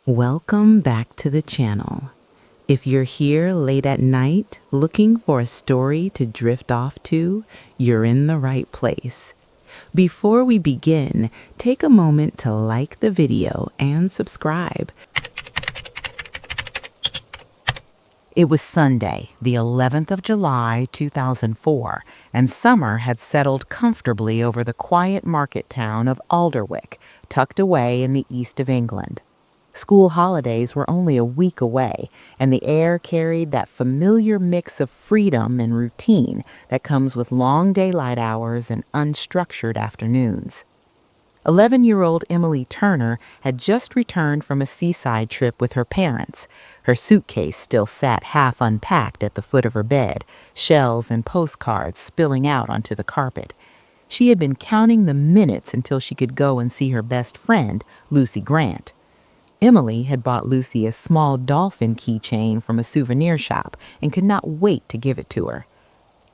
Welcome back to the channel. If you're here late at night looking for a story to drift off to, you're in the right place. Before we begin, take a moment to like the video and subscribe. It was Sunday, the 11th of July, 2004, and summer had settled comfortably over the quiet market town of Alderwick, tucked away in the east of England. School holidays were only a week away, and the air carried that familiar mix of freedom and routine that comes with long daylight hours and unstructured afternoons. 11-year-old Emily Turner had just returned from a seaside trip with her parents. Her suitcase still sat half unpacked at the foot of her bed, shells and postcards spilling out onto the carpet. She had been counting the minutes until she could go and see her best friend, Lucy Grant. Emily had bought Lucy a small dolphin keychain from a souvenir shop and could not wait to give it to her.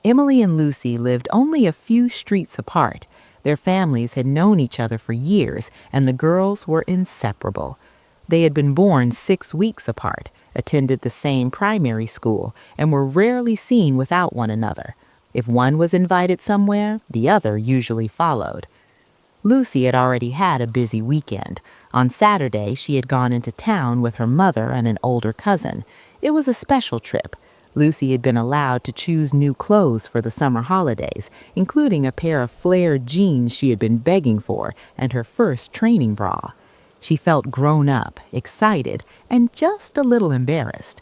Emily and Lucy lived only a few streets apart. Their families had known each other for years, and the girls were inseparable. They had been born 6 weeks apart, attended the same primary school, and were rarely seen without one another. If one was invited somewhere, the other usually followed. Lucy had already had a busy weekend. On Saturday, she had gone into town with her mother and an older cousin. It was a special trip. Lucy had been allowed to choose new clothes for the summer holidays, including a pair of flared jeans she had been begging for and her first training bra. She felt grown up, excited, and just a little embarrassed.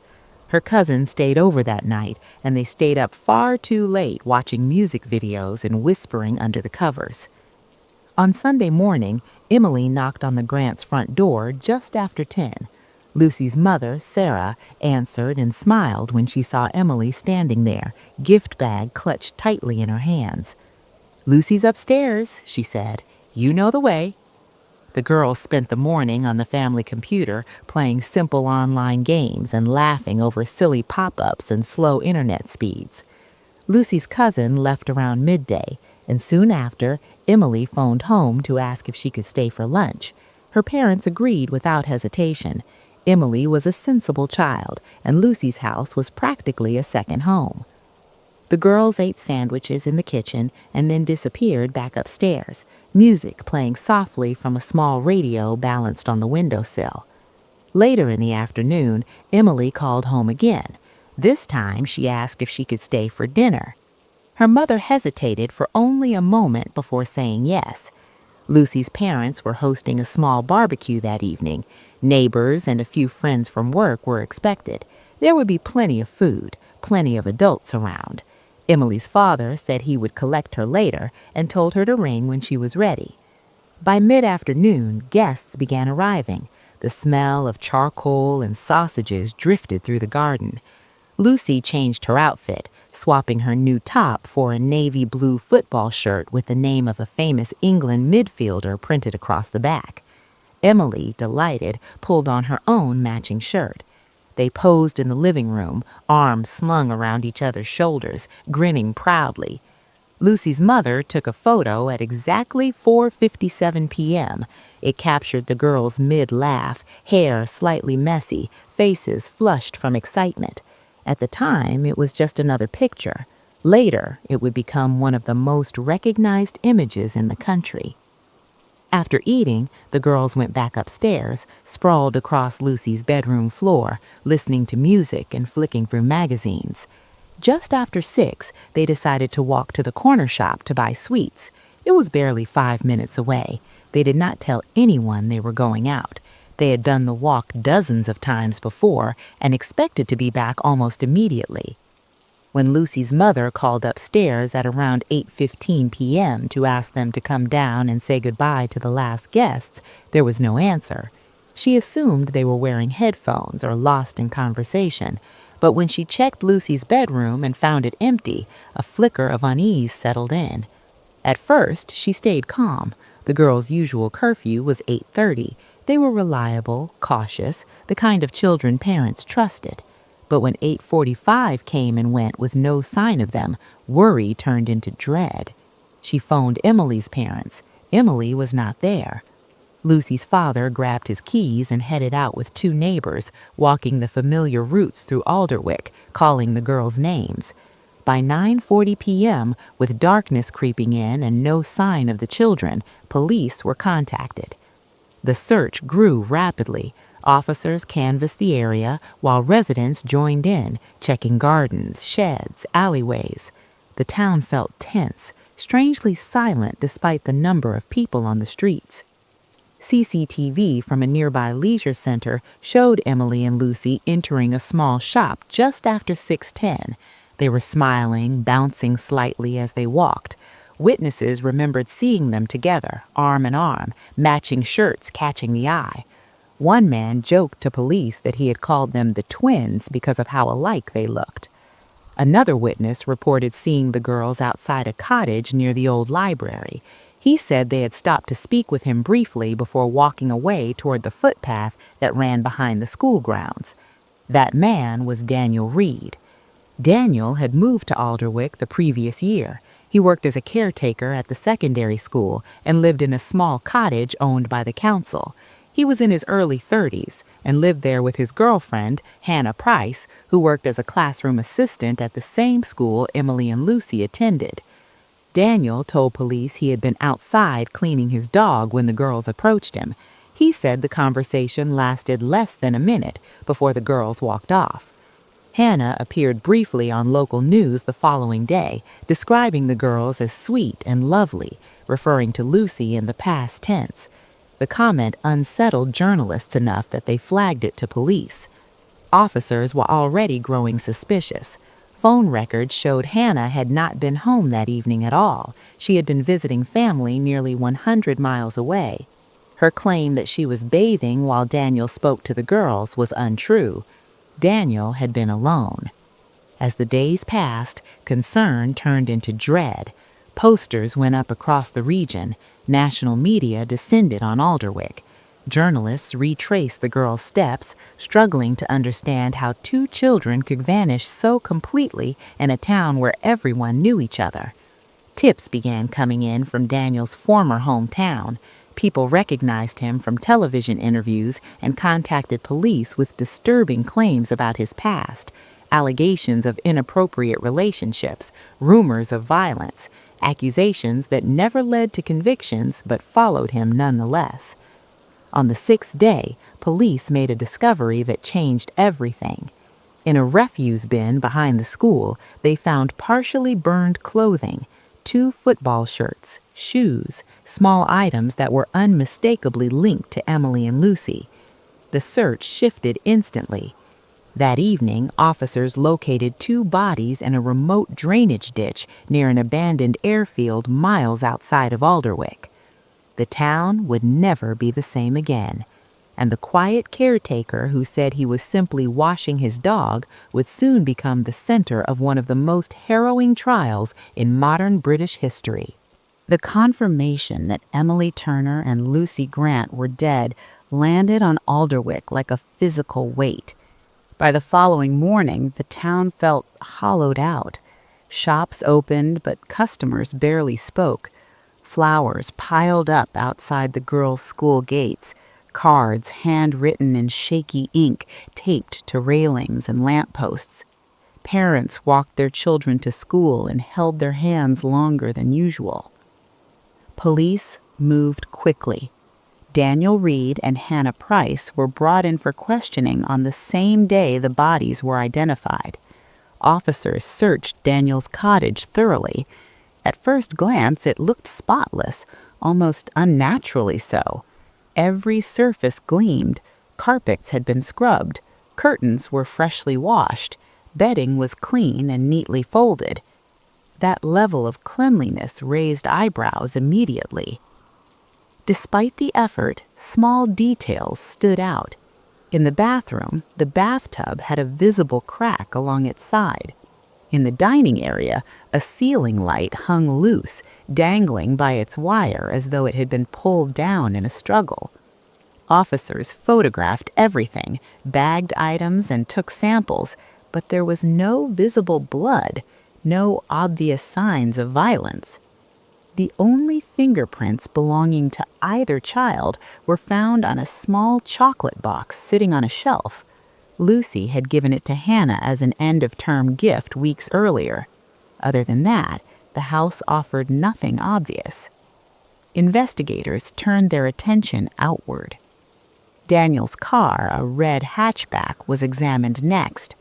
Her cousin stayed over that night, and they stayed up far too late watching music videos and whispering under the covers. On Sunday morning, Emily knocked on the Grants' front door just after 10. Lucy's mother, Sarah, answered and smiled when she saw Emily standing there, gift bag clutched tightly in her hands. "Lucy's upstairs," she said. "You know the way." The girls spent the morning on the family computer playing simple online games and laughing over silly pop-ups and slow internet speeds. Lucy's cousin left around midday, and soon after, Emily phoned home to ask if she could stay for lunch. Her parents agreed without hesitation. Emily was a sensible child, and Lucy's house was practically a second home. The girls ate sandwiches in the kitchen and then disappeared back upstairs, music playing softly from a small radio balanced on the windowsill. Later in the afternoon, Emily called home again. This time, she asked if she could stay for dinner. Her mother hesitated for only a moment before saying yes. Lucy's parents were hosting a small barbecue that evening. Neighbors and a few friends from work were expected. There would be plenty of food, plenty of adults around. Emily's father said he would collect her later and told her to ring when she was ready. By mid-afternoon, guests began arriving. The smell of charcoal and sausages drifted through the garden. Lucy changed her outfit, swapping her new top for a navy blue football shirt with the name of a famous England midfielder printed across the back. Emily, delighted, pulled on her own matching shirt. They posed in the living room, arms slung around each other's shoulders, grinning proudly. Lucy's mother took a photo at exactly 4:57 p.m. It captured the girls' mid-laugh, hair slightly messy, faces flushed from excitement. At the time, it was just another picture. Later, it would become one of the most recognized images in the country. After eating, the girls went back upstairs, sprawled across Lucy's bedroom floor, listening to music and flicking through magazines. Just after 6, they decided to walk to the corner shop to buy sweets. It was barely 5 minutes away. They did not tell anyone they were going out. They had done the walk dozens of times before and expected to be back almost immediately. When Lucy's mother called upstairs at around 8:15 p.m. to ask them to come down and say goodbye to the last guests, there was no answer. She assumed they were wearing headphones or lost in conversation, but when she checked Lucy's bedroom and found it empty, a flicker of unease settled in. At first, she stayed calm. The girls' usual curfew was 8:30. They were reliable, cautious, the kind of children parents trusted. But when 8:45 came and went with no sign of them, worry turned into dread. She phoned Emily's parents. Emily was not there. Lucy's father grabbed his keys and headed out with two neighbors, walking the familiar routes through Alderwick, calling the girls names. By 9:40 p.m., with darkness creeping in and no sign of the children, police were contacted. The search grew rapidly. Officers canvassed the area while residents joined in, checking gardens, sheds, alleyways. The town felt tense, strangely silent despite the number of people on the streets. CCTV from a nearby leisure center showed Emily and Lucy entering a small shop just after 6:10. They were smiling, bouncing slightly as they walked. Witnesses remembered seeing them together, arm in arm, matching shirts catching the eye. One man joked to police that he had called them the twins because of how alike they looked. Another witness reported seeing the girls outside a cottage near the old library. He said they had stopped to speak with him briefly before walking away toward the footpath that ran behind the school grounds. That man was Daniel Reed. Daniel had moved to Alderwick the previous year. He worked as a caretaker at the secondary school and lived in a small cottage owned by the council. He was in his early 30s and lived there with his girlfriend, Hannah Price, who worked as a classroom assistant at the same school Emily and Lucy attended. Daniel told police he had been outside cleaning his dog when the girls approached him. He said the conversation lasted less than a minute before the girls walked off. Hannah appeared briefly on local news the following day, describing the girls as sweet and lovely, referring to Lucy in the past tense. The comment unsettled journalists enough that they flagged it to police. Officers were already growing suspicious. Phone records showed Hannah had not been home that evening at all. She had been visiting family nearly 100 miles away. Her claim that she was bathing while Daniel spoke to the girls was untrue. Daniel had been alone. As the days passed, concern turned into dread. Posters went up across the region. National media descended on Alderwick. Journalists retraced the girls' steps, struggling to understand how two children could vanish so completely in a town where everyone knew each other. Tips began coming in from Daniel's former hometown. People recognized him from television interviews and contacted police with disturbing claims about his past, allegations of inappropriate relationships, rumors of violence, accusations that never led to convictions but followed him nonetheless. On the 6th day, police made a discovery that changed everything. In a refuse bin behind the school, they found partially burned clothing, 2 football shirts, shoes, small items that were unmistakably linked to Emily and Lucy. The search shifted instantly. That evening, officers located 2 bodies in a remote drainage ditch near an abandoned airfield miles outside of Alderwick. The town would never be the same again, and the quiet caretaker who said he was simply washing his dog would soon become the center of one of the most harrowing trials in modern British history. The confirmation that Emily Turner and Lucy Grant were dead landed on Alderwick like a physical weight. By the following morning, the town felt hollowed out. Shops opened, but customers barely spoke. Flowers piled up outside the girls' school gates, cards handwritten in shaky ink taped to railings and lampposts. Parents walked their children to school and held their hands longer than usual. Police moved quickly. Daniel Reed and Hannah Price were brought in for questioning on the same day the bodies were identified. Officers searched Daniel's cottage thoroughly. At first glance, it looked spotless, almost unnaturally so. Every surface gleamed. Carpets had been scrubbed. Curtains were freshly washed. Bedding was clean and neatly folded. That level of cleanliness raised eyebrows immediately. Despite the effort, small details stood out. In the bathroom, the bathtub had a visible crack along its side. In the dining area, a ceiling light hung loose, dangling by its wire as though it had been pulled down in a struggle. Officers photographed everything, bagged items, and took samples, but there was no visible blood, no obvious signs of violence. The only fingerprints belonging to either child were found on a small chocolate box sitting on a shelf. Lucy had given it to Hannah as an end-of-term gift weeks earlier. Other than that, the house offered nothing obvious. Investigators turned their attention outward. Daniel's car, a red hatchback, was examined next.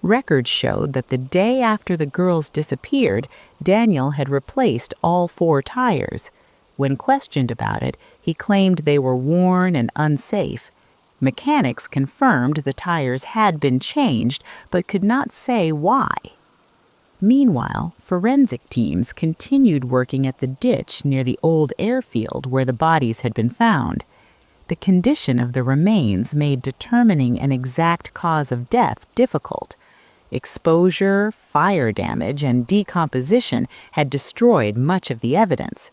Records showed that the day after the girls disappeared, Daniel had replaced all 4 tires. When questioned about it, he claimed they were worn and unsafe. Mechanics confirmed the tires had been changed, but could not say why. Meanwhile, forensic teams continued working at the ditch near the old airfield where the bodies had been found. The condition of the remains made determining an exact cause of death difficult. Exposure, fire damage, and decomposition had destroyed much of the evidence.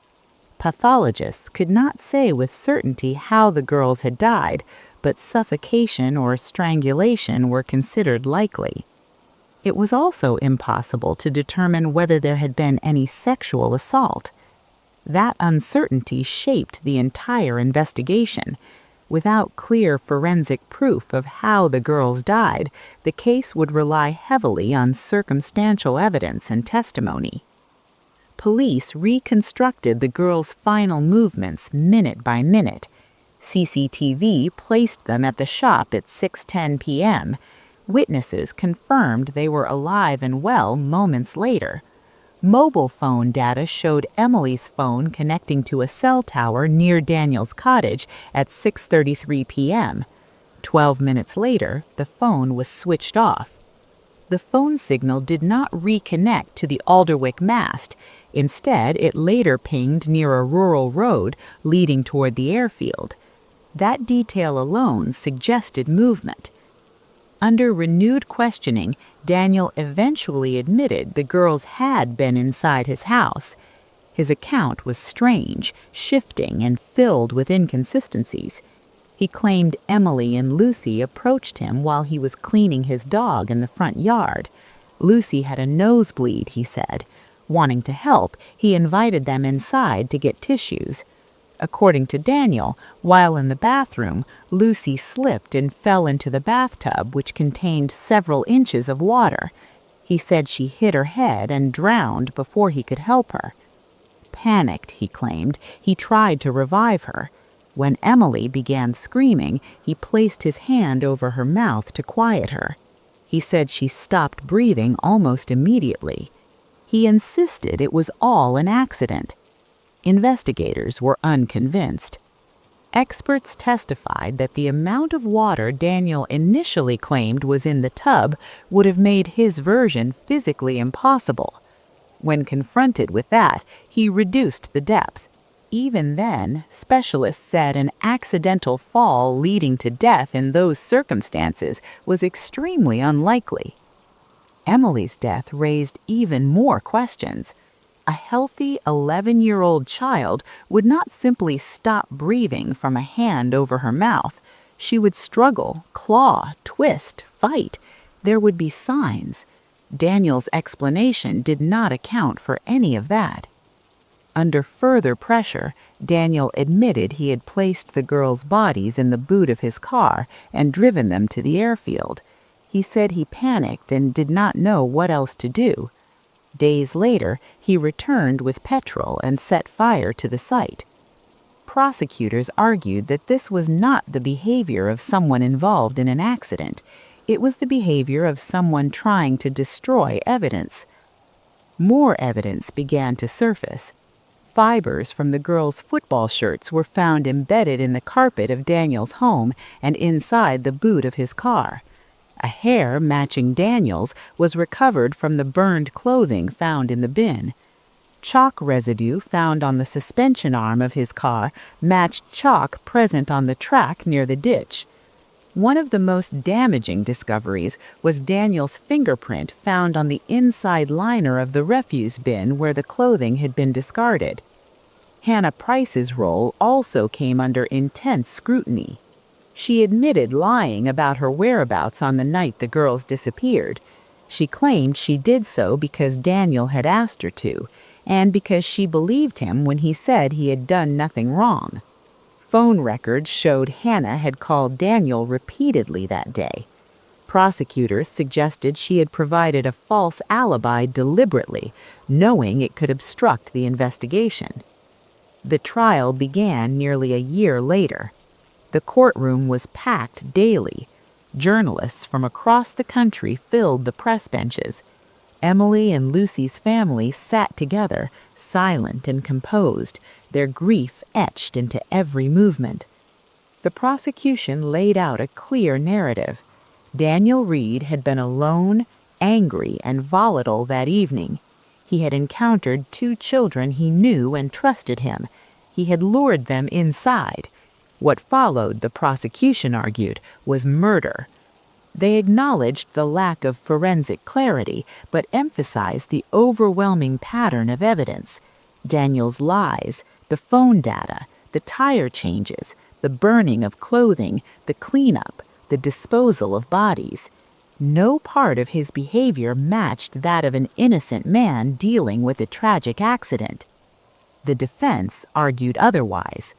Pathologists could not say with certainty how the girls had died, but suffocation or strangulation were considered likely. It was also impossible to determine whether there had been any sexual assault. That uncertainty shaped the entire investigation. Without clear forensic proof of how the girls died, the case would rely heavily on circumstantial evidence and testimony. Police reconstructed the girls' final movements minute by minute. CCTV placed them at the shop at 6:10 p.m. Witnesses confirmed they were alive and well moments later. Mobile phone data showed Emily's phone connecting to a cell tower near Daniel's cottage at 6:33 p.m. 12 minutes later, the phone was switched off. The phone signal did not reconnect to the Alderwick mast. Instead, it later pinged near a rural road leading toward the airfield. That detail alone suggested movement. Under renewed questioning, Daniel eventually admitted the girls had been inside his house. His account was strange, shifting, and filled with inconsistencies. He claimed Emily and Lucy approached him while he was cleaning his dog in the front yard. Lucy had a nosebleed, he said. Wanting to help, he invited them inside to get tissues. According to Daniel, while in the bathroom, Lucy slipped and fell into the bathtub, which contained several inches of water. He said she hit her head and drowned before he could help her. Panicked, he claimed, he tried to revive her. When Emily began screaming, he placed his hand over her mouth to quiet her. He said she stopped breathing almost immediately. He insisted it was all an accident. Investigators were unconvinced. Experts testified that the amount of water Daniel initially claimed was in the tub would have made his version physically impossible. When confronted with that, he reduced the depth. Even then, specialists said an accidental fall leading to death in those circumstances was extremely unlikely. Emily's death raised even more questions. A healthy 11-year-old child would not simply stop breathing from a hand over her mouth. She would struggle, claw, twist, fight. There would be signs. Daniel's explanation did not account for any of that. Under further pressure, Daniel admitted he had placed the girls' bodies in the boot of his car and driven them to the airfield. He said he panicked and did not know what else to do. Days later, he returned with petrol and set fire to the site. Prosecutors argued that this was not the behavior of someone involved in an accident. It was the behavior of someone trying to destroy evidence. More evidence began to surface. Fibers from the girls' football shirts were found embedded in the carpet of Daniel's home and inside the boot of his car. A hair matching Daniel's was recovered from the burned clothing found in the bin. Chalk residue found on the suspension arm of his car matched chalk present on the track near the ditch. One of the most damaging discoveries was Daniel's fingerprint found on the inside liner of the refuse bin where the clothing had been discarded. Hannah Price's role also came under intense scrutiny. She admitted lying about her whereabouts on the night the girls disappeared. She claimed she did so because Daniel had asked her to. and because she believed him when he said he had done nothing wrong. Phone records showed Hannah had called Daniel repeatedly that day. Prosecutors suggested she had provided a false alibi deliberately, knowing it could obstruct the investigation. The trial began nearly a year later. The courtroom was packed daily. Journalists from across the country filled the press benches. Emily and Lucy's family sat together, silent and composed, their grief etched into every movement. The prosecution laid out a clear narrative. Daniel Reed had been alone, angry, and volatile that evening. He had encountered 2 children he knew and trusted him. He had lured them inside. What followed, the prosecution argued, was murder. They acknowledged the lack of forensic clarity, but emphasized the overwhelming pattern of evidence. Daniel's lies, the phone data, the tire changes, the burning of clothing, the cleanup, the disposal of bodies. No part of his behavior matched that of an innocent man dealing with a tragic accident. The defense argued otherwise.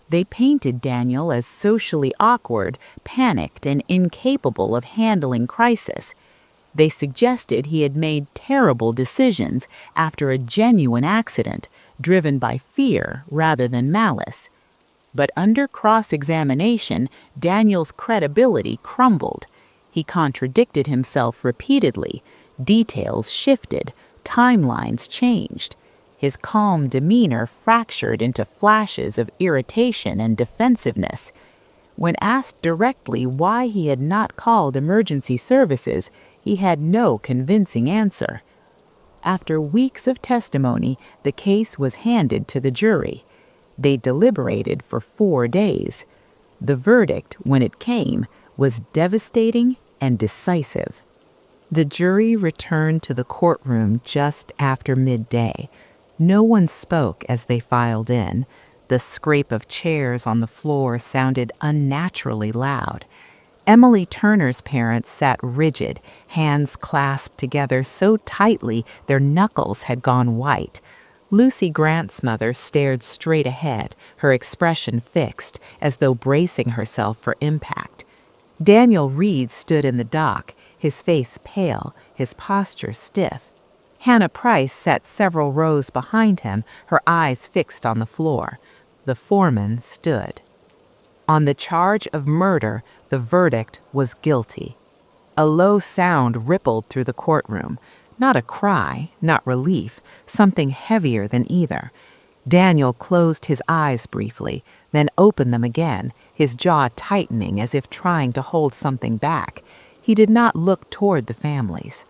They painted Daniel as socially awkward, panicked, and incapable of handling crisis. They suggested he had made terrible decisions after a genuine accident, driven by fear rather than malice. But under cross-examination, Daniel's credibility crumbled. He contradicted himself repeatedly. Details shifted. Timelines changed. His calm demeanor fractured into flashes of irritation and defensiveness. When asked directly why he had not called emergency services, he had no convincing answer. After weeks of testimony, the case was handed to the jury. They deliberated for 4 days. The verdict, when it came, was devastating and decisive. The jury returned to the courtroom just after midday. No one spoke as they filed in. The scrape of chairs on the floor sounded unnaturally loud. Emily Turner's parents sat rigid, hands clasped together so tightly their knuckles had gone white. Lucy Grant's mother stared straight ahead, her expression fixed, as though bracing herself for impact. Daniel Reed stood in the dock, his face pale, his posture stiff. Hannah Price sat several rows behind him, her eyes fixed on the floor. The foreman stood. On the charge of murder, the verdict was guilty. A low sound rippled through the courtroom. Not a cry, not relief, something heavier than either. Daniel closed his eyes briefly, then opened them again, his jaw tightening as if trying to hold something back. He did not look toward the families.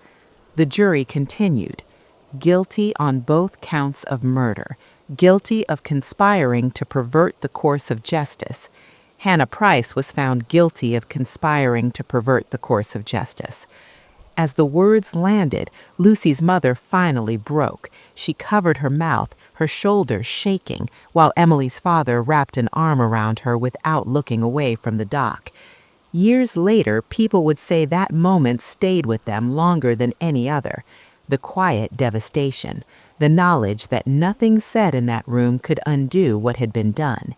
The jury continued. Guilty on both counts of murder, guilty of conspiring to pervert the course of justice. Hannah Price was found guilty of conspiring to pervert the course of justice. As the words landed, Lucy's mother finally broke. She covered her mouth, her shoulders shaking, while Emily's father wrapped an arm around her without looking away from the dock. Years later, people would say that moment stayed with them longer than any other. The quiet devastation, the knowledge that nothing said in that room could undo what had been done.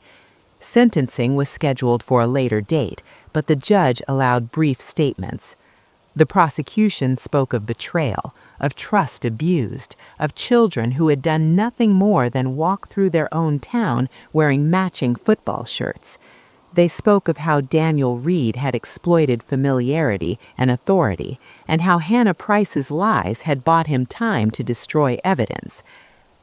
Sentencing was scheduled for a later date, but the judge allowed brief statements. The prosecution spoke of betrayal, of trust abused, of children who had done nothing more than walk through their own town wearing matching football shirts. They spoke of how Daniel Reed had exploited familiarity and authority, and how Hannah Price's lies had bought him time to destroy evidence.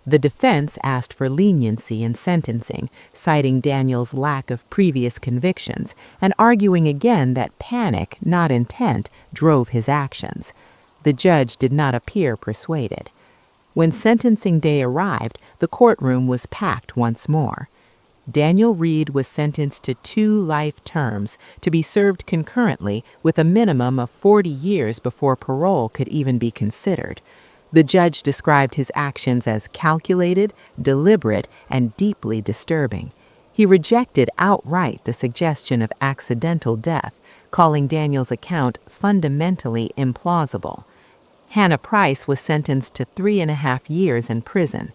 The defense asked for leniency in sentencing, citing Daniel's lack of previous convictions, and arguing again that panic, not intent, drove his actions. The judge did not appear persuaded. When sentencing day arrived, the courtroom was packed once more. Daniel Reed was sentenced to 2 life terms to be served concurrently with a minimum of 40 years before parole could even be considered. The judge described his actions as calculated, deliberate, and deeply disturbing. He rejected outright the suggestion of accidental death, calling Daniel's account fundamentally implausible. Hannah Price was sentenced to 3.5 years in prison.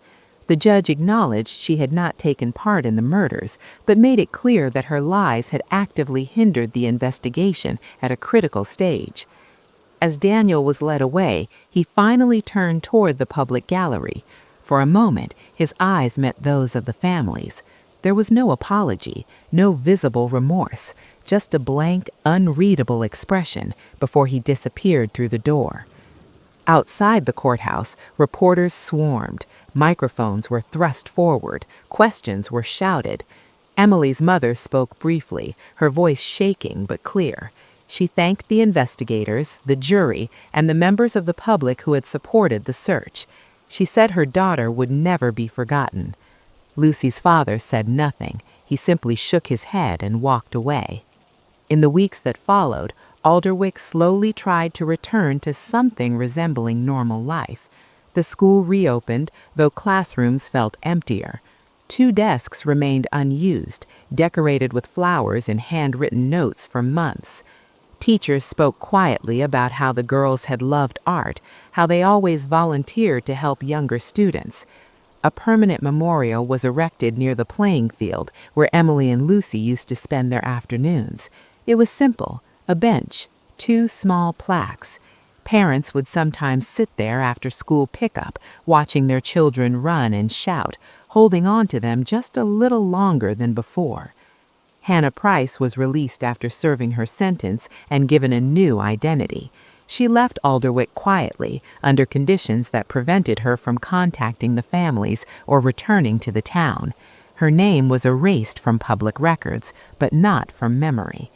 The judge acknowledged she had not taken part in the murders, but made it clear that her lies had actively hindered the investigation at a critical stage. As Daniel was led away, he finally turned toward the public gallery. For a moment, his eyes met those of the families. There was no apology, no visible remorse, just a blank, unreadable expression before he disappeared through the door. Outside the courthouse, reporters swarmed. Microphones were thrust forward. Questions were shouted. Emily's mother spoke briefly, her voice shaking but clear. She thanked the investigators, the jury, and the members of the public who had supported the search. She said her daughter would never be forgotten. Lucy's father said nothing. He simply shook his head and walked away. In the weeks that followed, Alderwick slowly tried to return to something resembling normal life. The school reopened, though classrooms felt emptier. 2 desks remained unused, decorated with flowers and handwritten notes for months. Teachers spoke quietly about how the girls had loved art, how they always volunteered to help younger students. A permanent memorial was erected near the playing field where Emily and Lucy used to spend their afternoons. It was simple, a bench, 2 small plaques. Parents would sometimes sit there after school pickup, watching their children run and shout, holding on to them just a little longer than before. Hannah Price was released after serving her sentence and given a new identity. She left Alderwick quietly, under conditions that prevented her from contacting the families or returning to the town. Her name was erased from public records, but not from memory.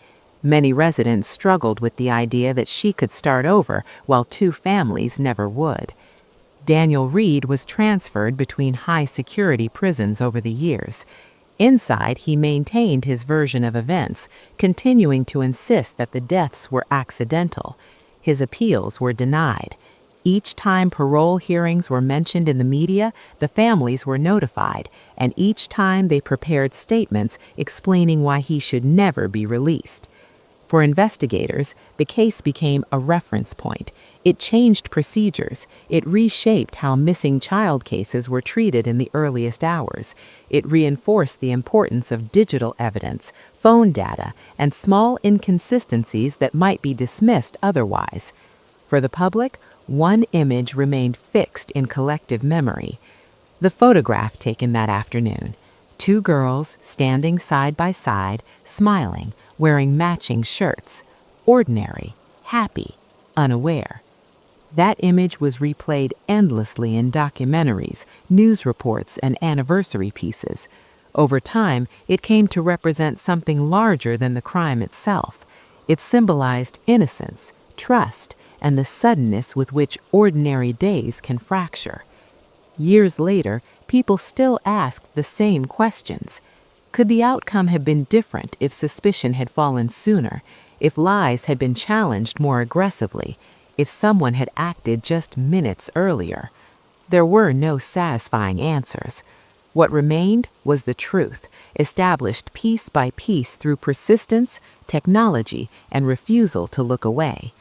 Many residents struggled with the idea that she could start over while 2 families never would. Daniel Reed was transferred between high-security prisons over the years. Inside, he maintained his version of events, continuing to insist that the deaths were accidental. His appeals were denied. Each time parole hearings were mentioned in the media, the families were notified, and each time they prepared statements explaining why he should never be released. For investigators, the case became a reference point. It changed procedures. It reshaped how missing child cases were treated in the earliest hours. It reinforced the importance of digital evidence, phone data, and small inconsistencies that might be dismissed otherwise. For the public, one image remained fixed in collective memory. The photograph taken that afternoon. 2 girls standing side by side, smiling, wearing matching shirts. Ordinary, happy, unaware. That image was replayed endlessly in documentaries, news reports, and anniversary pieces. Over time, it came to represent something larger than the crime itself. It symbolized innocence, trust, and the suddenness with which ordinary days can fracture. Years later, people still asked the same questions. Could the outcome have been different if suspicion had fallen sooner, if lies had been challenged more aggressively, if someone had acted just minutes earlier? There were no satisfying answers. What remained was the truth, established piece by piece through persistence, technology, and refusal to look away.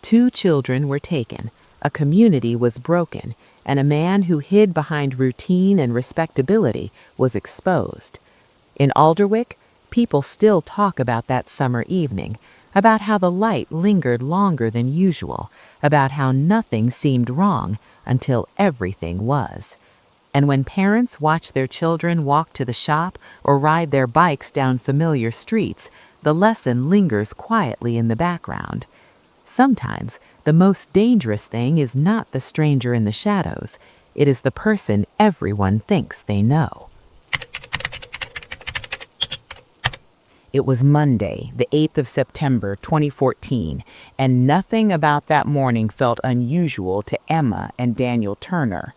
2 children were taken, a community was broken, and a man who hid behind routine and respectability was exposed. In Alderwick, people still talk about that summer evening, about how the light lingered longer than usual, about how nothing seemed wrong until everything was. And when parents watch their children walk to the shop or ride their bikes down familiar streets, the lesson lingers quietly in the background. Sometimes, the most dangerous thing is not the stranger in the shadows. It is the person everyone thinks they know. It was Monday, the 8th of September, 2014, and nothing about that morning felt unusual to Emma and Daniel Turner.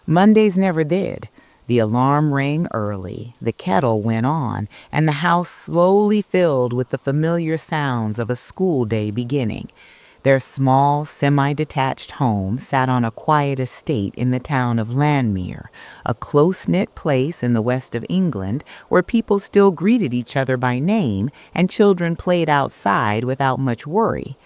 Mondays never did. The alarm rang early, the kettle went on, and the house slowly filled with the familiar sounds of a school day beginning. Their small, semi-detached home sat on a quiet estate in the town of Lanmere, a close-knit place in the west of England where people still greeted each other by name and children played outside without much worry.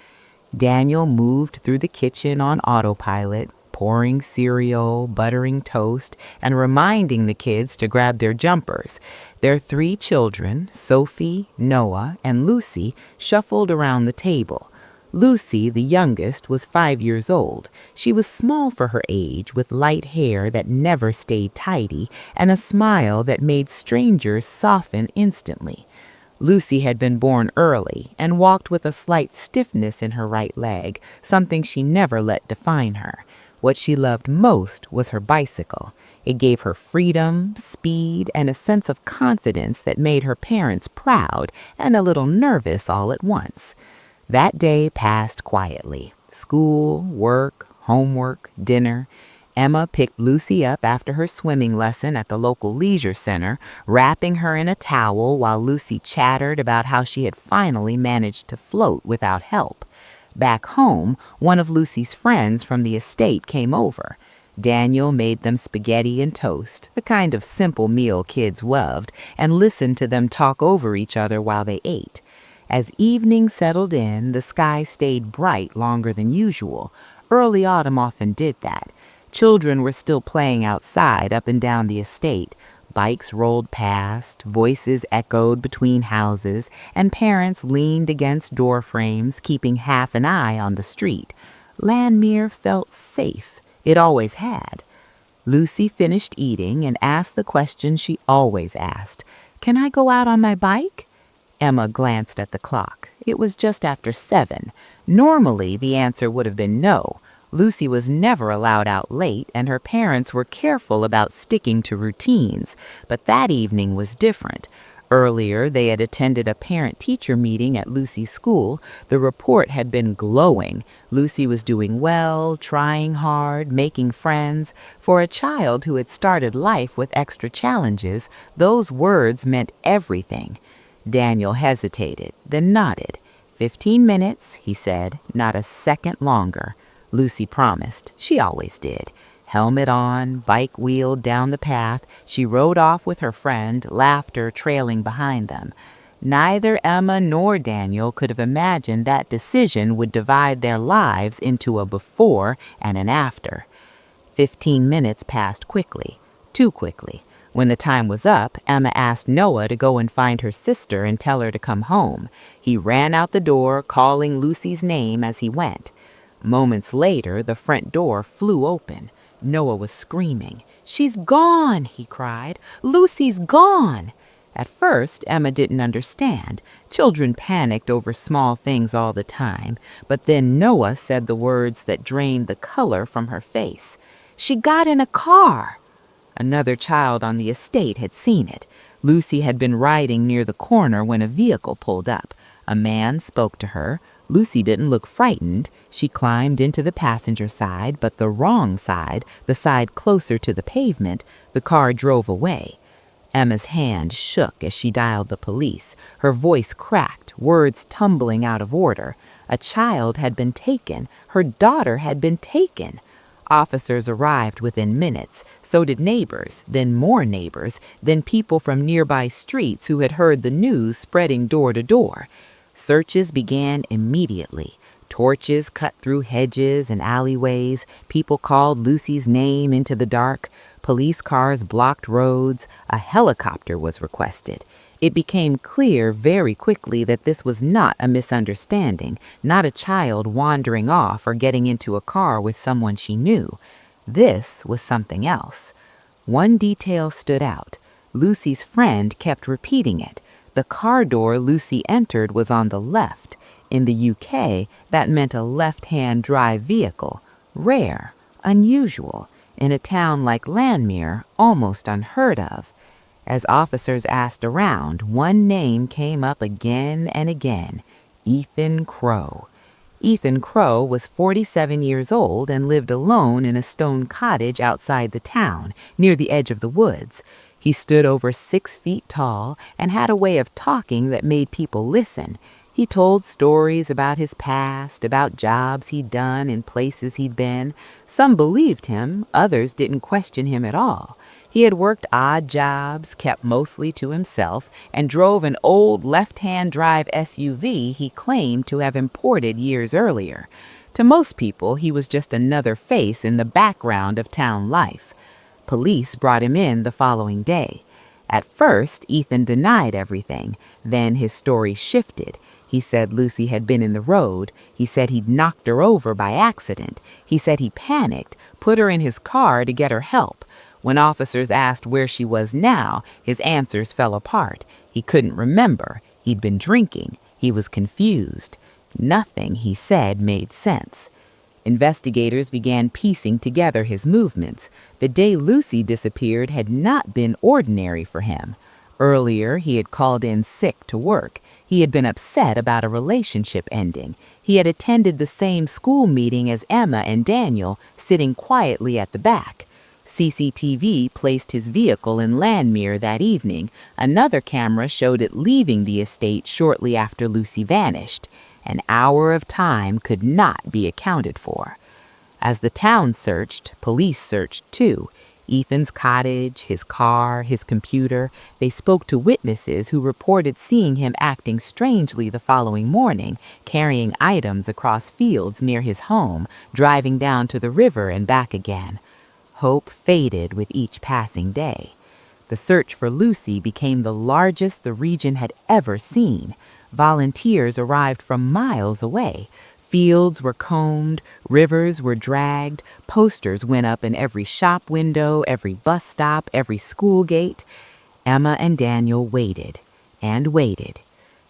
Daniel moved through the kitchen on autopilot, pouring cereal, buttering toast, and reminding the kids to grab their jumpers. Their 3 children, Sophie, Noah, and Lucy, shuffled around the table. Lucy, the youngest, was 5 years old. She was small for her age, with light hair that never stayed tidy and a smile that made strangers soften instantly. Lucy had been born early and walked with a slight stiffness in her right leg, something she never let define her. What she loved most was her bicycle. It gave her freedom, speed, and a sense of confidence that made her parents proud and a little nervous all at once. That day passed quietly. School, work, homework, dinner. Emma picked Lucy up after her swimming lesson at the local leisure center, wrapping her in a towel while Lucy chattered about how she had finally managed to float without help. Back home, one of Lucy's friends from the estate came over. Daniel made them spaghetti and toast, the kind of simple meal kids loved, and listened to them talk over each other while they ate. As evening settled in, the sky stayed bright longer than usual. Early autumn often did that. Children were still playing outside up and down the estate. Bikes rolled past, voices echoed between houses, and parents leaned against door frames, keeping half an eye on the street. Landmere felt safe. It always had. Lucy finished eating and asked the question she always asked. "Can I go out on my bike?" Emma glanced at the clock. It was just after 7. Normally, the answer would have been no. Lucy was never allowed out late, and her parents were careful about sticking to routines. But that evening was different. Earlier, they had attended a parent-teacher meeting at Lucy's school. The report had been glowing. Lucy was doing well, trying hard, making friends. For a child who had started life with extra challenges, those words meant everything. Daniel hesitated, then nodded. 15 minutes, he said, not a second longer. Lucy promised. She always did. Helmet on, bike wheeled down the path, she rode off with her friend, laughter trailing behind them. Neither Emma nor Daniel could have imagined that decision would divide their lives into a before and an after. 15 minutes passed quickly, too quickly. When the time was up, Emma asked Noah to go and find her sister and tell her to come home. He ran out the door, calling Lucy's name as he went. Moments later, the front door flew open. Noah was screaming. "She's gone!" he cried. "Lucy's gone!" At first, Emma didn't understand. Children panicked over small things all the time. But then Noah said the words that drained the color from her face. "She got in a car!" Another child on the estate had seen it. Lucy had been riding near the corner when a vehicle pulled up. A man spoke to her. Lucy didn't look frightened. She climbed into the passenger side, but the wrong side, the side closer to the pavement. The car drove away. Emma's hand shook as she dialed the police. Her voice cracked, words tumbling out of order. A child had been taken. Her daughter had been taken. Officers arrived within minutes. So did neighbors, then more neighbors, then people from nearby streets who had heard the news spreading door to door. Searches began immediately. Torches cut through hedges and alleyways. People called Lucy's name into the dark. Police cars blocked roads. A helicopter was requested. It became clear very quickly that this was not a misunderstanding, not a child wandering off or getting into a car with someone she knew. This was something else. One detail stood out. Lucy's friend kept repeating it. The car door Lucy entered was on the left. In the UK, that meant a left-hand drive vehicle. Rare, unusual. In a town like Landmere, almost unheard of. As officers asked around, one name came up again and again: Ethan Crow. Ethan Crow was 47 years old and lived alone in a stone cottage outside the town, near the edge of the woods. He stood over 6 feet tall and had a way of talking that made people listen. He told stories about his past, about jobs he'd done and places he'd been. Some believed him, others didn't question him at all. He had worked odd jobs, kept mostly to himself, and drove an old left-hand drive SUV he claimed to have imported years earlier. To most people, he was just another face in the background of town life. Police brought him in the following day. At first, Ethan denied everything. Then his story shifted. He said Lucy had been in the road. He said he'd knocked her over by accident. He said he panicked, put her in his car to get her help. When officers asked where she was now, his answers fell apart. He couldn't remember. He'd been drinking. He was confused. Nothing he said made sense. Investigators began piecing together his movements. The day Lucy disappeared had not been ordinary for him. Earlier, he had called in sick to work. He had been upset about a relationship ending. He had attended the same school meeting as Emma and Daniel, sitting quietly at the back. CCTV placed his vehicle in Landmere that evening. Another camera showed it leaving the estate shortly after Lucy vanished. An hour of time could not be accounted for. As the town searched, police searched too. Ethan's cottage, his car, his computer. They spoke to witnesses who reported seeing him acting strangely the following morning, carrying items across fields near his home, driving down to the river and back again. Hope faded with each passing day. The search for Lucy became the largest the region had ever seen. Volunteers arrived from miles away. Fields were combed, rivers were dragged, posters went up in every shop window, every bus stop, every school gate. Emma and Daniel waited and waited.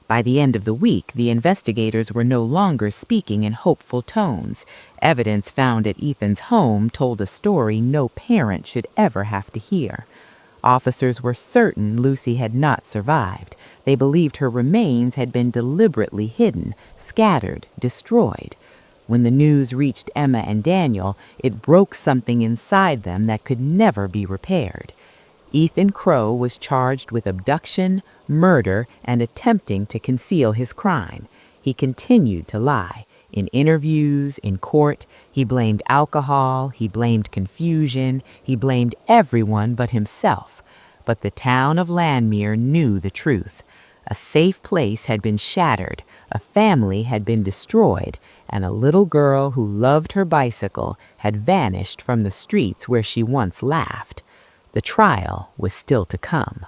By the end of the week, the investigators were no longer speaking in hopeful tones. Evidence found at Ethan's home told a story no parent should ever have to hear. Officers were certain Lucy had not survived. They believed her remains had been deliberately hidden, scattered, destroyed. When the news reached Emma and Daniel, it broke something inside them that could never be repaired. Ethan Crow was charged with abduction, murder, and attempting to conceal his crime. He continued to lie. In interviews, in court, he blamed alcohol, he blamed confusion, he blamed everyone but himself. But the town of Landmere knew the truth. A safe place had been shattered, a family had been destroyed, and a little girl who loved her bicycle had vanished from the streets where she once laughed. The trial was still to come.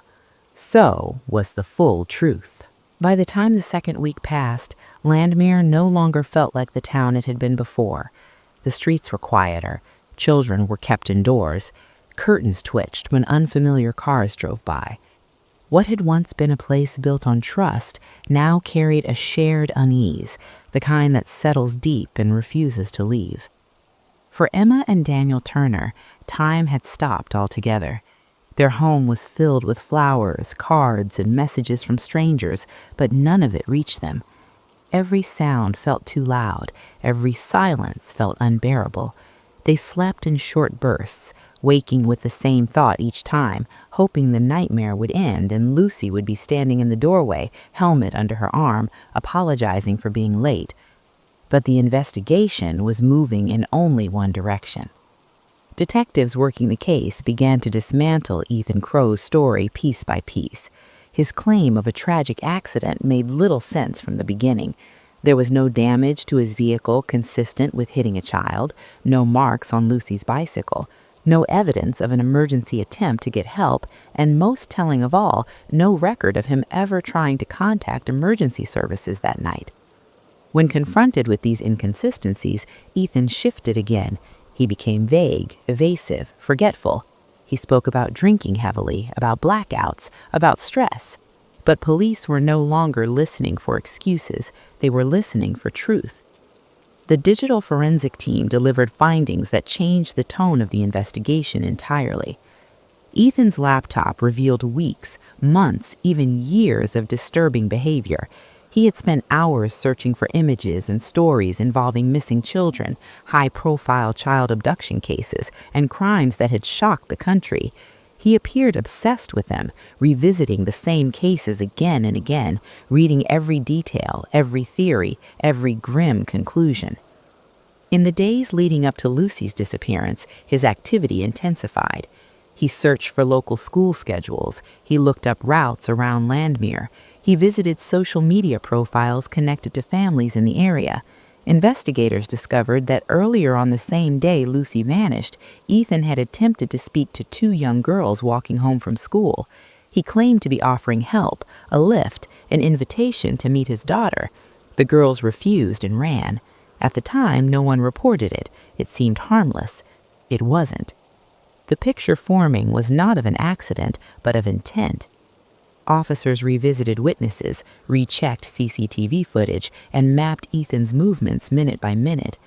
So was the full truth. By the time the second week passed, Landmere no longer felt like the town it had been before. The streets were quieter. Children were kept indoors. Curtains twitched when unfamiliar cars drove by. What had once been a place built on trust now carried a shared unease, the kind that settles deep and refuses to leave. For Emma and Daniel Turner, time had stopped altogether. Their home was filled with flowers, cards, and messages from strangers, but none of it reached them. Every sound felt too loud. Every silence felt unbearable. They slept in short bursts, waking with the same thought each time, hoping the nightmare would end and Lucy would be standing in the doorway, helmet under her arm, apologizing for being late. But the investigation was moving in only one direction. Detectives working the case began to dismantle Ethan Crow's story piece by piece. His claim of a tragic accident made little sense from the beginning. There was no damage to his vehicle consistent with hitting a child, no marks on Lucy's bicycle, no evidence of an emergency attempt to get help, and most telling of all, no record of him ever trying to contact emergency services that night. When confronted with these inconsistencies, Ethan shifted again. He became vague, evasive, forgetful. He spoke about drinking heavily, about blackouts, about stress. But police were no longer listening for excuses. They were listening for truth. The digital forensic team delivered findings that changed the tone of the investigation entirely. Ethan's laptop revealed weeks, months, even years of disturbing behavior. He had spent hours searching for images and stories involving missing children, high-profile child abduction cases, and crimes that had shocked the country. He appeared obsessed with them, revisiting the same cases again and again, reading every detail, every theory, every grim conclusion. In the days leading up to Lucy's disappearance, his activity intensified. He searched for local school schedules. He looked up routes around Landmere. He visited social media profiles connected to families in the area. Investigators discovered that earlier on the same day Lucy vanished, Ethan had attempted to speak to two young girls walking home from school. He claimed to be offering help, a lift, an invitation to meet his daughter. The girls refused and ran. At the time, no one reported it. It seemed harmless. It wasn't. The picture forming was not of an accident, but of intent. Officers revisited witnesses, rechecked CCTV footage, and mapped Ethan's movements minute by minute.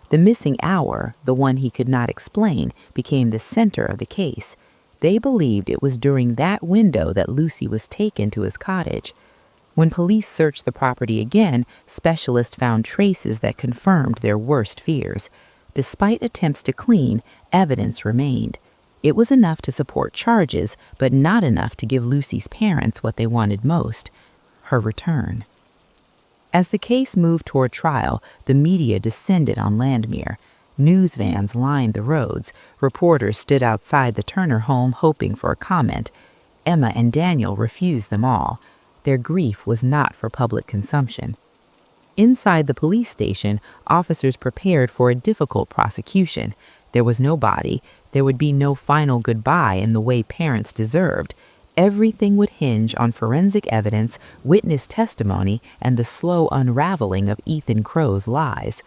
The missing hour, the one he could not explain, became the center of the case. They believed it was during that window that Lucy was taken to his cottage. When police searched the property again, specialists found traces that confirmed their worst fears. Despite attempts to clean, evidence remained. It was enough to support charges, but not enough to give Lucy's parents what they wanted most, her return. As the case moved toward trial, the media descended on Landmere. News vans lined the roads. Reporters stood outside the Turner home hoping for a comment. Emma and Daniel refused them all. Their grief was not for public consumption. Inside the police station, officers prepared for a difficult prosecution. There was no body. There would be no final goodbye in the way parents deserved. Everything would hinge on forensic evidence, witness testimony, and the slow unraveling of Ethan Crow's lies.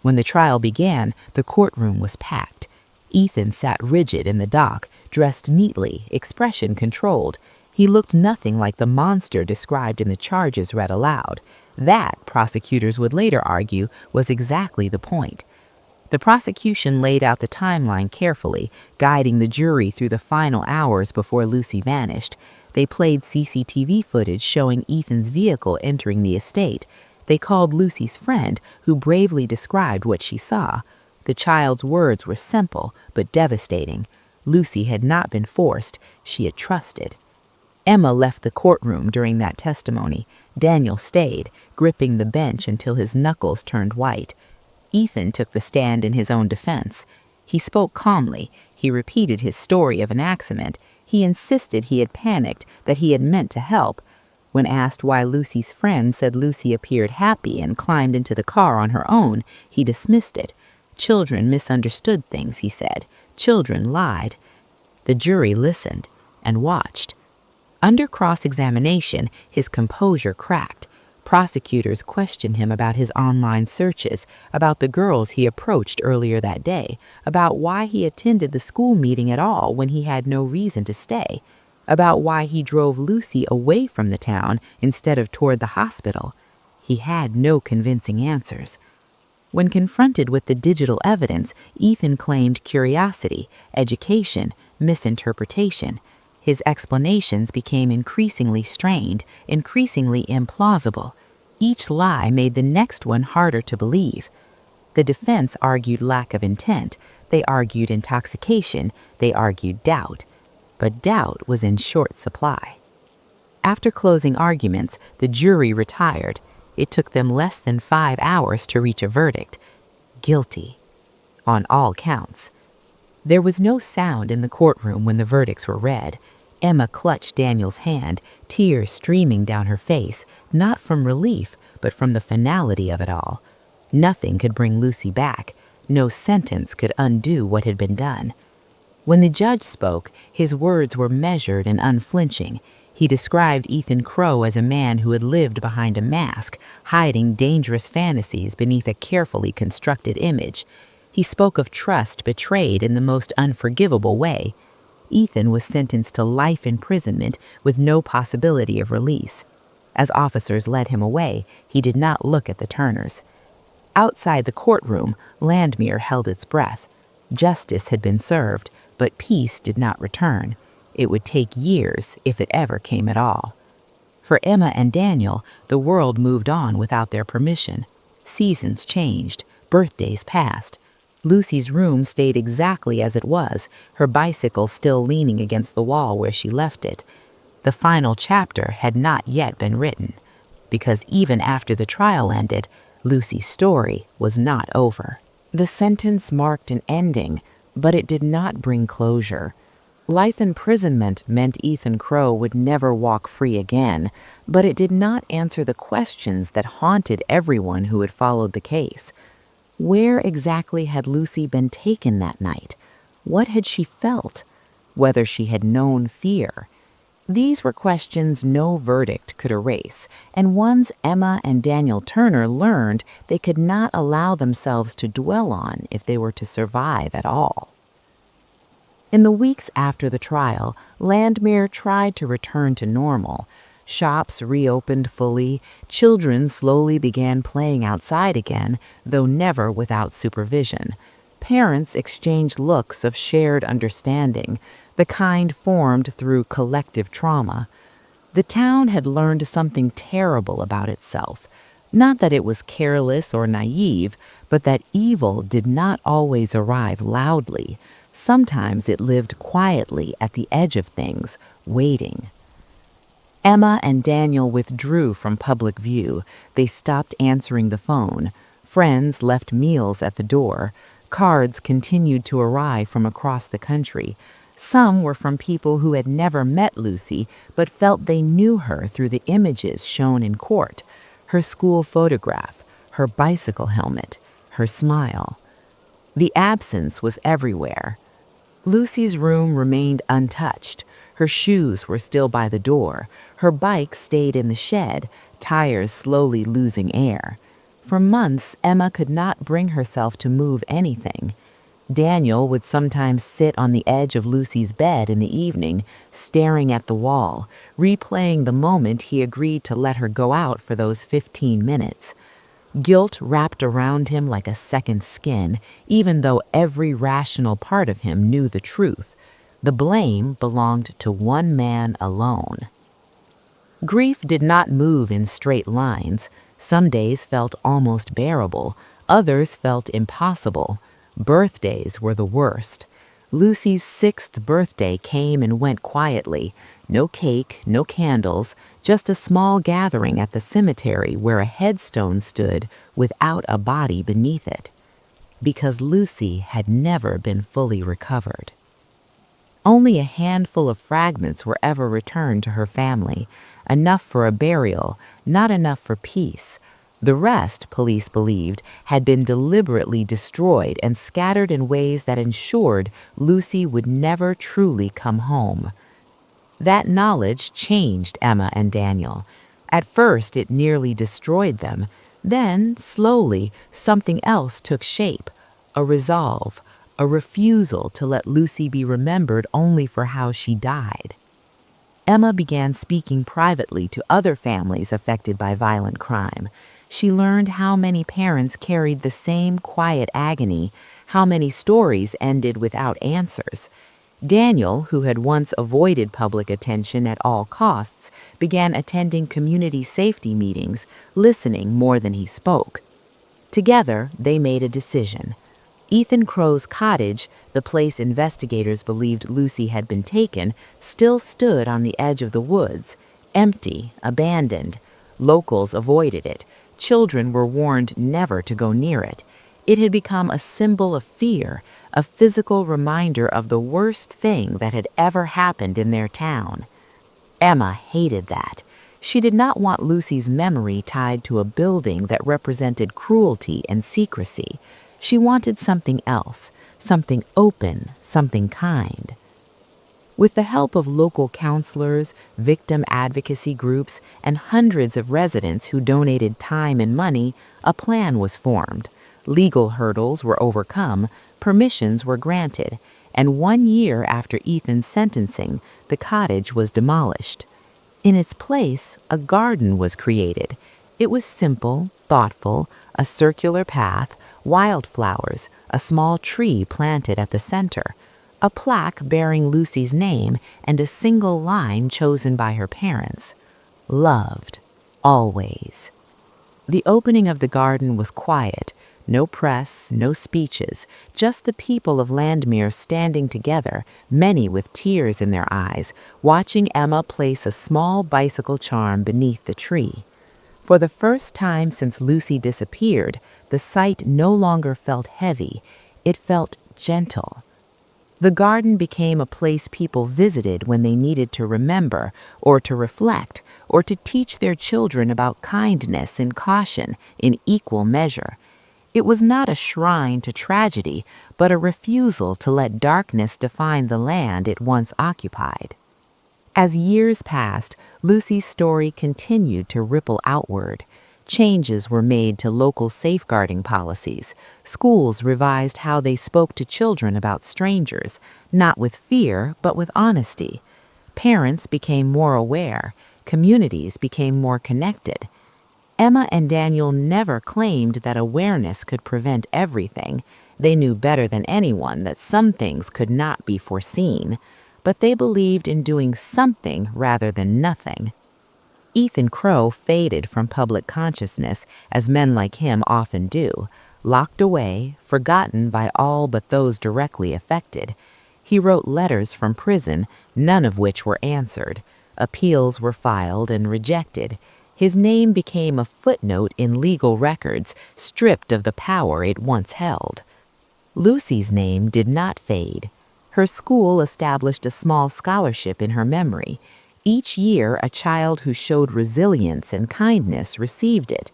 When the trial began, the courtroom was packed. Ethan sat rigid in the dock, dressed neatly, expression controlled. He looked nothing like the monster described in the charges read aloud. That, prosecutors would later argue, was exactly the point. The prosecution laid out the timeline carefully, guiding the jury through the final hours before Lucy vanished. They played CCTV footage showing Ethan's vehicle entering the estate. They called Lucy's friend, who bravely described what she saw. The child's words were simple but devastating. Lucy had not been forced, she had trusted. Emma left the courtroom during that testimony. Daniel stayed, gripping the bench until his knuckles turned white. Ethan took the stand in his own defense. He spoke calmly. He repeated his story of an accident. He insisted he had panicked, that he had meant to help. When asked why Lucy's friend said Lucy appeared happy and climbed into the car on her own, he dismissed it. Children misunderstood things, he said. Children lied. The jury listened and watched. Under cross-examination, his composure cracked. Prosecutors questioned him about his online searches, about the girls he approached earlier that day, about why he attended the school meeting at all when he had no reason to stay, about why he drove Lucy away from the town instead of toward the hospital. He had no convincing answers. When confronted with the digital evidence, Ethan claimed curiosity, education, misinterpretation. His explanations became increasingly strained, increasingly implausible. Each lie made the next one harder to believe. The defense argued lack of intent. They argued intoxication. They argued doubt. But doubt was in short supply. After closing arguments, the jury retired. It took them less than 5 hours to reach a verdict. Guilty. On all counts. There was no sound in the courtroom when the verdicts were read. Emma clutched Daniel's hand, tears streaming down her face, not from relief, but from the finality of it all. Nothing could bring Lucy back. No sentence could undo what had been done. When the judge spoke, his words were measured and unflinching. He described Ethan Crow as a man who had lived behind a mask, hiding dangerous fantasies beneath a carefully constructed image. He spoke of trust betrayed in the most unforgivable way. Ethan was sentenced to life imprisonment with no possibility of release. As officers led him away, he did not look at the Turners. Outside the courtroom, Landmere held its breath. Justice had been served, but peace did not return. It would take years, if it ever came at all. For Emma and Daniel, the world moved on without their permission. Seasons changed, birthdays passed. Lucy's room stayed exactly as it was, her bicycle still leaning against the wall where she left it. The final chapter had not yet been written, because even after the trial ended, Lucy's story was not over. The sentence marked an ending, but it did not bring closure. Life imprisonment meant Ethan Crowe would never walk free again, but it did not answer the questions that haunted everyone who had followed the case. Where exactly had Lucy been taken that night? What had she felt? Whether she had known fear? These were questions no verdict could erase, and once Emma and Daniel Turner learned they could not allow themselves to dwell on if they were to survive at all. In the weeks after the trial, Landmere tried to return to normal. Shops reopened fully, children slowly began playing outside again, though never without supervision. Parents exchanged looks of shared understanding, the kind formed through collective trauma. The town had learned something terrible about itself. Not that it was careless or naive, but that evil did not always arrive loudly. Sometimes it lived quietly at the edge of things, waiting. Emma and Daniel withdrew from public view. They stopped answering the phone. Friends left meals at the door. Cards continued to arrive from across the country. Some were from people who had never met Lucy, but felt they knew her through the images shown in court. Her school photograph, her bicycle helmet, her smile. The absence was everywhere. Lucy's room remained untouched. Her shoes were still by the door. Her bike stayed in the shed, tires slowly losing air. For months, Emma could not bring herself to move anything. Daniel would sometimes sit on the edge of Lucy's bed in the evening, staring at the wall, replaying the moment he agreed to let her go out for those 15 minutes. Guilt wrapped around him like a second skin, even though every rational part of him knew the truth. The blame belonged to one man alone. Grief did not move in straight lines. Some days felt almost bearable, others felt impossible. Birthdays were the worst. Lucy's 6th birthday came and went quietly. No cake, no candles, just a small gathering at the cemetery where a headstone stood without a body beneath it. Because Lucy had never been fully recovered. Only a handful of fragments were ever returned to her family, enough for a burial, not enough for peace. The rest, police believed, had been deliberately destroyed and scattered in ways that ensured Lucy would never truly come home. That knowledge changed Emma and Daniel. At first, it nearly destroyed them. Then, slowly, something else took shape, a resolve, a refusal to let Lucy be remembered only for how she died. Emma began speaking privately to other families affected by violent crime. She learned how many parents carried the same quiet agony, how many stories ended without answers. Daniel, who had once avoided public attention at all costs, began attending community safety meetings, listening more than he spoke. Together, they made a decision. Ethan Crowe's cottage, the place investigators believed Lucy had been taken, still stood on the edge of the woods, empty, abandoned. Locals avoided it. Children were warned never to go near it. It had become a symbol of fear, a physical reminder of the worst thing that had ever happened in their town. Emma hated that. She did not want Lucy's memory tied to a building that represented cruelty and secrecy. She wanted something else, something open, something kind. With the help of local counselors, victim advocacy groups, and hundreds of residents who donated time and money, a plan was formed. Legal hurdles were overcome, permissions were granted, and 1 year after Ethan's sentencing, the cottage was demolished. In its place, a garden was created. It was simple, thoughtful, a circular path, wildflowers, a small tree planted at the center, a plaque bearing Lucy's name, and a single line chosen by her parents. Loved, always. The opening of the garden was quiet. No press, no speeches, just the people of Landmere standing together, many with tears in their eyes, watching Emma place a small bicycle charm beneath the tree. For the first time since Lucy disappeared, the sight no longer felt heavy. It felt gentle. The garden became a place people visited when they needed to remember, or to reflect, or to teach their children about kindness and caution in equal measure. It was not a shrine to tragedy, but a refusal to let darkness define the land it once occupied. As years passed, Lucy's story continued to ripple outward. Changes were made to local safeguarding policies. Schools revised how they spoke to children about strangers, not with fear, but with honesty. Parents became more aware. Communities became more connected. Emma and Daniel never claimed that awareness could prevent everything. They knew better than anyone that some things could not be foreseen, but they believed in doing something rather than nothing. Ethan Crowe faded from public consciousness, as men like him often do, locked away, forgotten by all but those directly affected. He wrote letters from prison, none of which were answered. Appeals were filed and rejected. His name became a footnote in legal records, stripped of the power it once held. Lucy's name did not fade. Her school established a small scholarship in her memory. Each year, a child who showed resilience and kindness received it.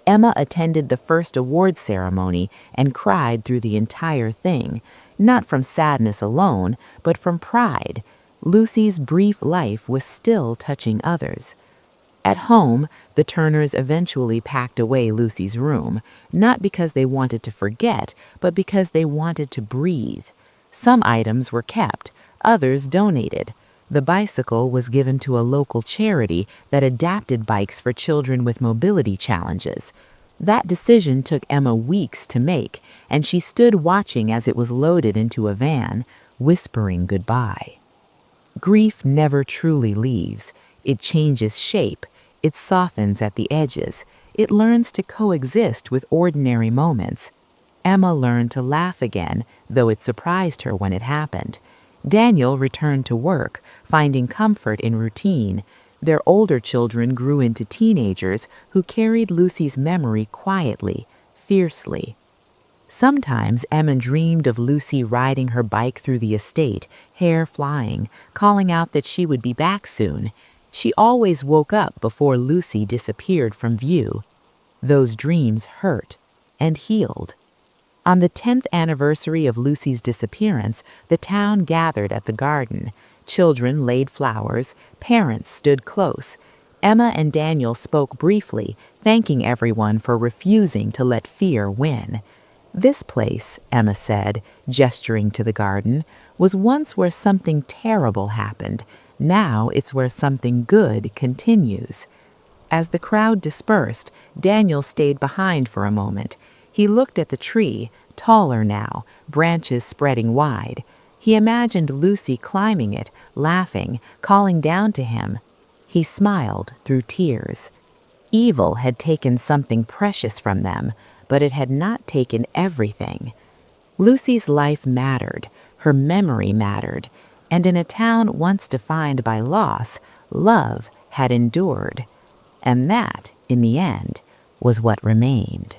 Emma attended the first award ceremony and cried through the entire thing, not from sadness alone, but from pride. Lucy's brief life was still touching others. At home, the Turners eventually packed away Lucy's room, not because they wanted to forget, but because they wanted to breathe. Some items were kept, others donated. The bicycle was given to a local charity that adapted bikes for children with mobility challenges. That decision took Emma weeks to make, and she stood watching as it was loaded into a van, whispering goodbye. Grief never truly leaves. It changes shape. It softens at the edges. It learns to coexist with ordinary moments. Emma learned to laugh again, though it surprised her when it happened. Daniel returned to work, finding comfort in routine. Their older children grew into teenagers who carried Lucy's memory quietly, fiercely. Sometimes Emma dreamed of Lucy riding her bike through the estate, hair flying, calling out that she would be back soon. She always woke up before Lucy disappeared from view. Those dreams hurt and healed. On the 10th anniversary of Lucy's disappearance, the town gathered at the garden. Children laid flowers, parents stood close. Emma and Daniel spoke briefly, thanking everyone for refusing to let fear win. This place, Emma said, gesturing to the garden, was once where something terrible happened. Now it's where something good continues. As the crowd dispersed, Daniel stayed behind for a moment. He looked at the tree, taller now, branches spreading wide. He imagined Lucy climbing it, laughing, calling down to him. He smiled through tears. Evil had taken something precious from them, but it had not taken everything. Lucy's life mattered, her memory mattered, and in a town once defined by loss, love had endured. And that, in the end, was what remained.